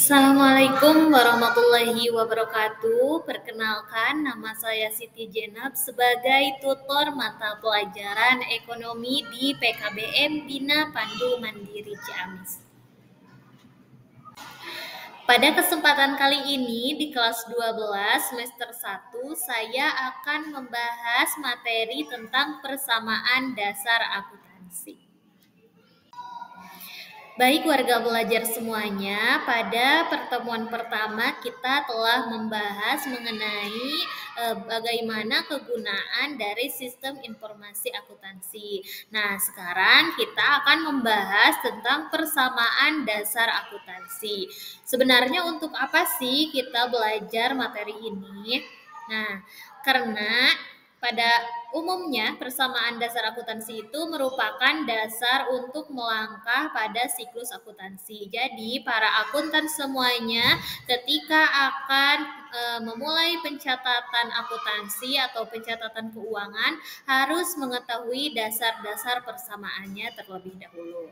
Assalamualaikum warahmatullahi wabarakatuh. Perkenalkan, nama saya Siti Jenab sebagai tutor mata pelajaran ekonomi di PKBM Bina Pandu Mandiri Ciamis. Pada kesempatan kali ini di kelas 12 semester 1, saya akan membahas materi tentang persamaan dasar akuntansi. Baik warga belajar semuanya, pada pertemuan pertama kita telah membahas mengenai bagaimana kegunaan dari sistem informasi akuntansi. Nah, sekarang kita akan membahas tentang persamaan dasar akuntansi. Sebenarnya untuk apa sih kita belajar materi ini? Nah, karena pada umumnya, persamaan dasar akuntansi itu merupakan dasar untuk melangkah pada siklus akuntansi. Jadi, para akuntan semuanya ketika akan memulai pencatatan akuntansi atau pencatatan keuangan harus mengetahui dasar-dasar persamaannya terlebih dahulu.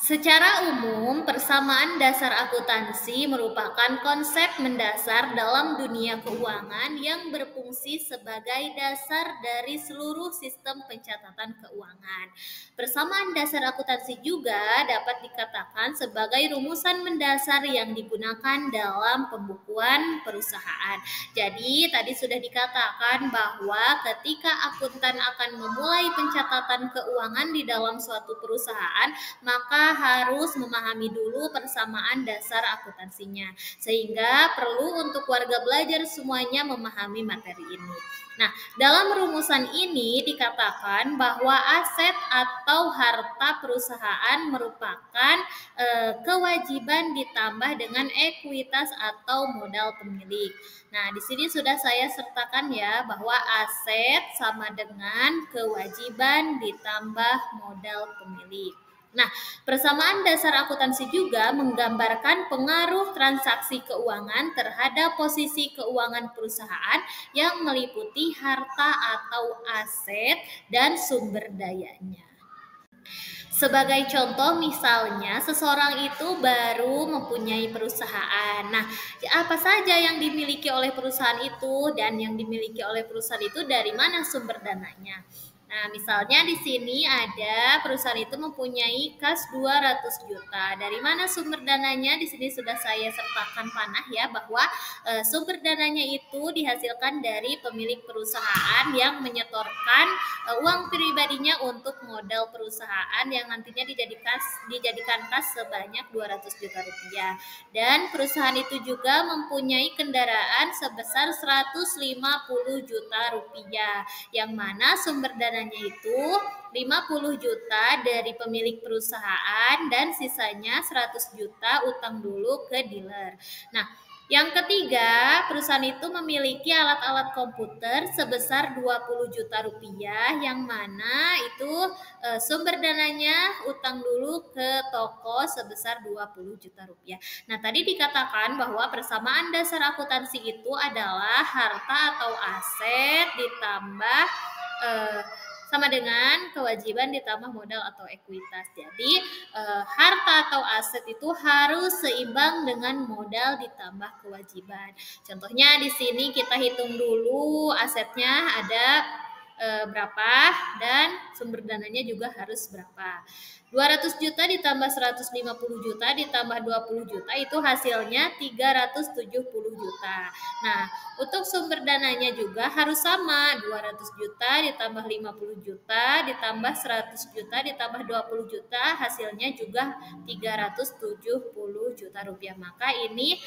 Secara umum, persamaan dasar akuntansi merupakan konsep mendasar dalam dunia keuangan yang berfungsi sebagai dasar dari seluruh sistem pencatatan keuangan. Persamaan dasar akuntansi juga dapat dikatakan sebagai rumusan mendasar yang digunakan dalam pembukuan perusahaan. Jadi, tadi sudah dikatakan bahwa ketika akuntan akan memulai pencatatan keuangan di dalam suatu perusahaan, maka harus memahami dulu persamaan dasar akuntansinya. Sehingga perlu untuk warga belajar semuanya memahami materi ini. Nah, dalam rumusan ini dikatakan bahwa aset atau harta perusahaan merupakan kewajiban ditambah dengan ekuitas atau modal pemilik. Nah, di sini sudah saya sertakan ya bahwa aset sama dengan kewajiban ditambah modal pemilik. Nah, persamaan dasar akuntansi juga menggambarkan pengaruh transaksi keuangan terhadap posisi keuangan perusahaan yang meliputi harta atau aset dan sumber dayanya. Sebagai contoh, misalnya seseorang itu baru mempunyai perusahaan. Nah, apa saja yang dimiliki oleh perusahaan itu dan yang dimiliki oleh perusahaan itu dari mana sumber dananya? Nah, misalnya di sini ada perusahaan itu mempunyai kas 200 juta. Dari mana sumber dananya? Di sini sudah saya sertakan panah ya bahwa sumber dananya itu dihasilkan dari pemilik perusahaan yang menyetorkan uang pribadinya untuk modal perusahaan yang nantinya dijadikan kas sebanyak 200 juta rupiah. Dan perusahaan itu juga mempunyai kendaraan sebesar 150 juta rupiah, yang mana sumber dananya itu 50 juta dari pemilik perusahaan dan sisanya 100 juta utang dulu ke dealer. Nah, yang ketiga, perusahaan itu memiliki alat-alat komputer sebesar 20 juta rupiah, yang mana itu sumber dananya utang dulu ke toko sebesar 20 juta rupiah. Nah, tadi dikatakan bahwa persamaan dasar akuntansi itu adalah harta atau aset ditambah sama dengan kewajiban ditambah modal atau ekuitas. Jadi harta atau aset itu harus seimbang dengan modal ditambah kewajiban. Contohnya di sini kita hitung dulu asetnya ada berapa dan sumber dananya juga harus berapa. 200 juta ditambah 150 juta ditambah 20 juta itu hasilnya 370 juta. Nah, untuk sumber dananya juga harus sama, 200 juta ditambah 50 juta ditambah 100 juta ditambah 20 juta hasilnya juga 370 juta rupiah. Maka ini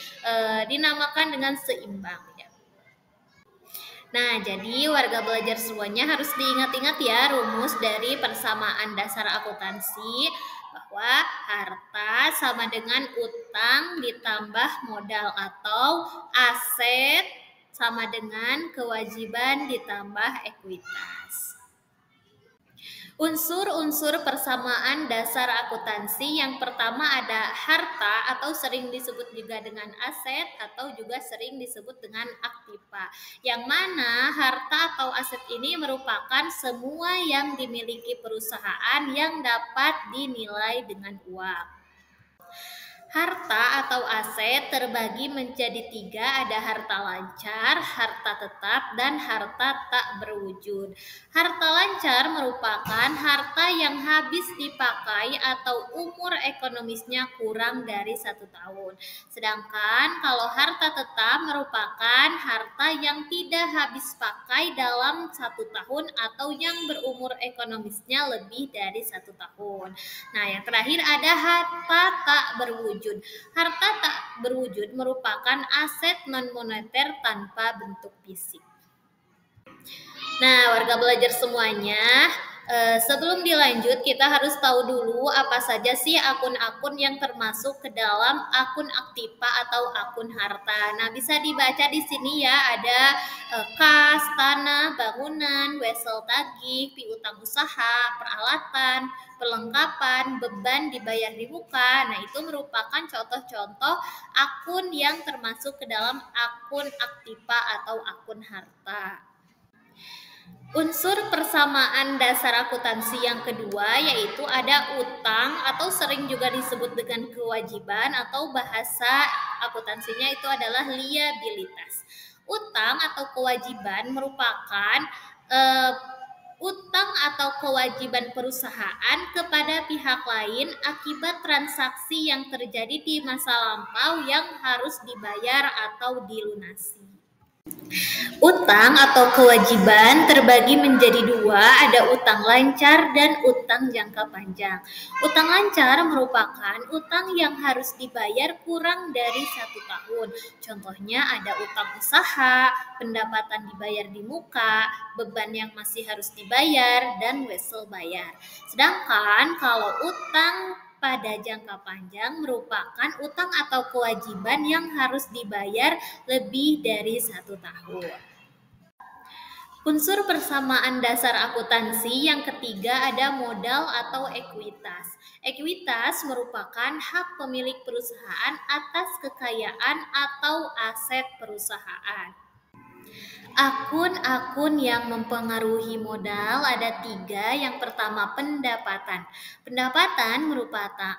dinamakan dengan seimbang ya. Nah, jadi warga belajar semuanya harus diingat-ingat ya rumus dari persamaan dasar akuntansi, bahwa harta sama dengan utang ditambah modal atau aset sama dengan kewajiban ditambah ekuitas. Unsur-unsur persamaan dasar akuntansi yang pertama ada harta atau sering disebut juga dengan aset atau juga sering disebut dengan aktiva. Yang mana harta atau aset ini merupakan semua yang dimiliki perusahaan yang dapat dinilai dengan uang. Harta atau aset terbagi menjadi tiga, ada harta lancar, harta tetap, dan harta tak berwujud. Harta lancar merupakan harta yang habis dipakai atau umur ekonomisnya kurang dari 1 tahun. Sedangkan kalau harta tetap merupakan harta yang tidak habis pakai dalam 1 tahun atau yang berumur ekonomisnya lebih dari 1 tahun. Nah, yang terakhir ada harta tak berwujud. Harta tak berwujud merupakan aset non-moneter tanpa bentuk fisik. Nah, warga belajar semuanya, sebelum dilanjut kita harus tahu dulu apa saja sih akun-akun yang termasuk ke dalam akun Aktiva atau akun harta. Nah, bisa dibaca di sini ya, ada kas, tanah, bangunan, wesel tagih, piutang usaha, peralatan, perlengkapan, beban dibayar di muka. Nah, itu merupakan contoh-contoh akun yang termasuk ke dalam akun Aktiva atau akun harta. Unsur persamaan dasar akuntansi yang kedua yaitu ada utang atau sering juga disebut dengan kewajiban atau bahasa akuntansinya itu adalah liabilitas. Utang atau kewajiban merupakan eh, utang atau kewajiban perusahaan kepada pihak lain akibat transaksi yang terjadi di masa lampau yang harus dibayar atau dilunasi. Utang atau kewajiban terbagi menjadi dua, ada utang lancar dan utang jangka panjang. Utang lancar merupakan utang yang harus dibayar kurang dari 1 tahun. Contohnya ada utang usaha, pendapatan dibayar di muka, beban yang masih harus dibayar, dan wesel bayar. Sedangkan kalau utang pada jangka panjang merupakan utang atau kewajiban yang harus dibayar lebih dari 1 tahun. Unsur persamaan dasar akuntansi yang ketiga ada modal atau ekuitas. Ekuitas merupakan hak pemilik perusahaan atas kekayaan atau aset perusahaan. Akun-akun yang mempengaruhi modal ada tiga. Yang pertama pendapatan. Pendapatan merupakan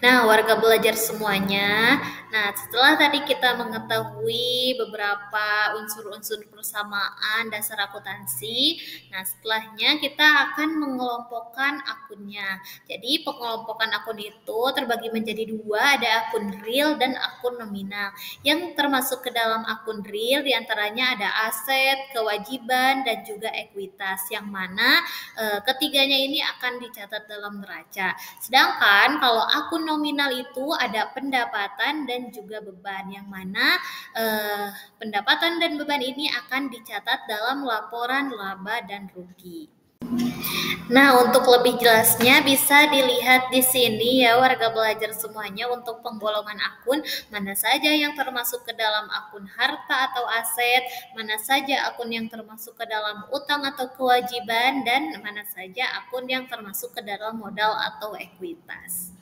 Nah, warga belajar semuanya. Nah, setelah tadi kita mengetahui beberapa unsur-unsur persamaan dasar akuntansi, nah setelahnya kita akan mengelompokkan akunnya. Jadi, pengelompokan akun itu terbagi menjadi dua, ada akun real dan akun nominal. Yang termasuk ke dalam akun real diantaranya ada aset, kewajiban, dan juga ekuitas, yang mana ketiganya ini akan dicatat dalam neraca. Sedangkan kalau akun nominal itu ada pendapatan dan juga beban, yang mana pendapatan dan beban ini akan dicatat dalam laporan laba dan rugi. Nah, untuk lebih jelasnya bisa dilihat di sini ya warga belajar semuanya untuk penggolongan akun, mana saja yang termasuk ke dalam akun harta atau aset, mana saja akun yang termasuk ke dalam utang atau kewajiban, dan mana saja akun yang termasuk ke dalam modal atau ekuitas.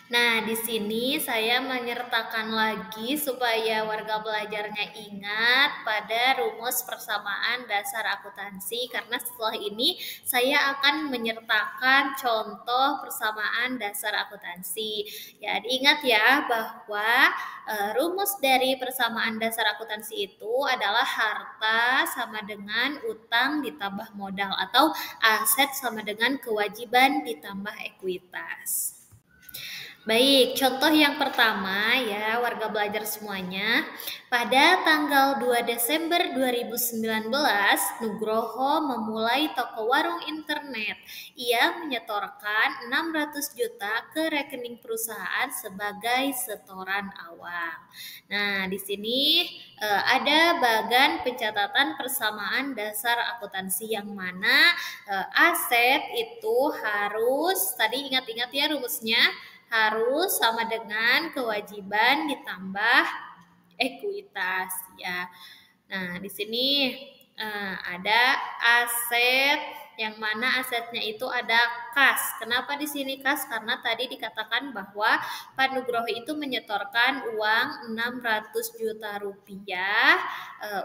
Nah, di sini saya menyertakan lagi supaya warga belajarnya ingat pada rumus persamaan dasar akuntansi, karena setelah ini saya akan menyertakan contoh persamaan dasar akuntansi. Ya, diingat ya bahwa rumus dari persamaan dasar akuntansi itu adalah harta sama dengan utang ditambah modal atau aset sama dengan kewajiban ditambah ekuitas. Baik, contoh yang pertama ya warga belajar semuanya. Pada tanggal 2 Desember 2019, Nugroho memulai toko warung internet. Ia menyetorkan 600 juta ke rekening perusahaan sebagai setoran awal. Nah, di sini ada bagan pencatatan persamaan dasar akuntansi, yang mana aset itu harus, tadi ingat-ingat ya rumusnya, harus sama dengan kewajiban ditambah ekuitas ya. Nah, di sini ada aset yang mana asetnya itu ada kas. Kenapa di sini kas? Karena tadi dikatakan bahwa Pak Nugroho itu menyetorkan uang 600 juta rupiah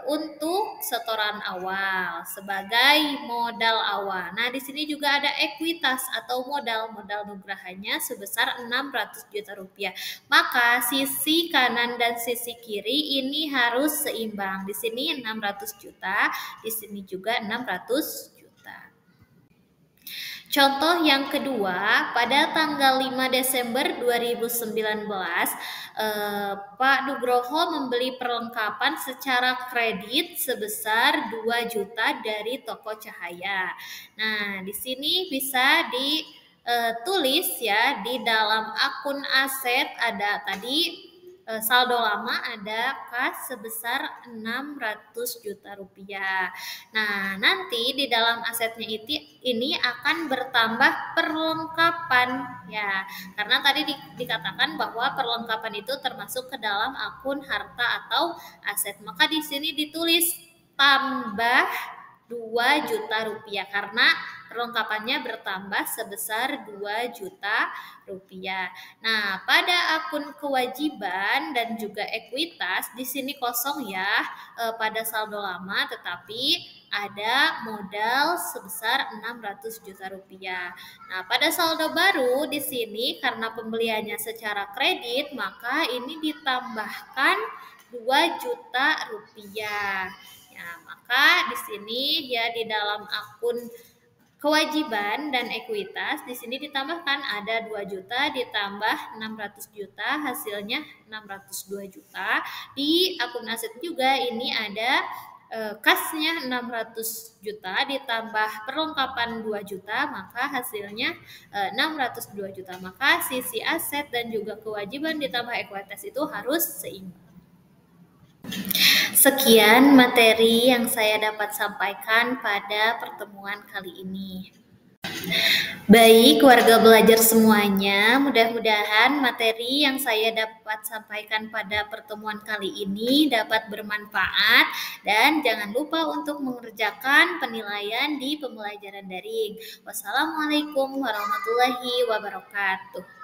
untuk setoran awal sebagai modal awal. Nah, di sini juga ada ekuitas atau modal Nugrahanya sebesar 600 juta rupiah. Maka sisi kanan dan sisi kiri ini harus seimbang. Di sini 600 juta, di sini juga 600 juta. Contoh yang kedua, pada tanggal 5 Desember 2019, Pak Nugroho membeli perlengkapan secara kredit sebesar 2 juta dari toko cahaya. Nah, di sini bisa ditulis ya, di dalam akun aset ada tadi saldo lama ada kas sebesar 600 juta rupiah. Nah, nanti di dalam asetnya ini akan bertambah perlengkapan ya. Karena tadi dikatakan bahwa perlengkapan itu termasuk ke dalam akun harta atau aset. Maka di sini ditulis tambah 2 juta rupiah karena perlengkapannya bertambah sebesar 2 juta rupiah. Nah, pada akun kewajiban dan juga ekuitas di sini kosong ya pada saldo lama, tetapi ada modal sebesar 600 juta rupiah. Nah, pada saldo baru di sini karena pembeliannya secara kredit, maka ini ditambahkan 2 juta rupiah. Ya, maka di sini ya di dalam akun kewajiban dan ekuitas di sini ditambahkan ada 2 juta ditambah 600 juta hasilnya 602 juta. Di akun aset juga ini ada kasnya 600 juta ditambah perlengkapan 2 juta maka hasilnya 602 juta. Maka sisi aset dan juga kewajiban ditambah ekuitas itu harus seimbang. Sekian materi yang saya dapat sampaikan pada pertemuan kali ini. Baik, warga belajar semuanya, mudah-mudahan materi yang saya dapat sampaikan pada pertemuan kali ini dapat bermanfaat dan jangan lupa untuk mengerjakan penilaian di pembelajaran daring. Wassalamualaikum warahmatullahi wabarakatuh.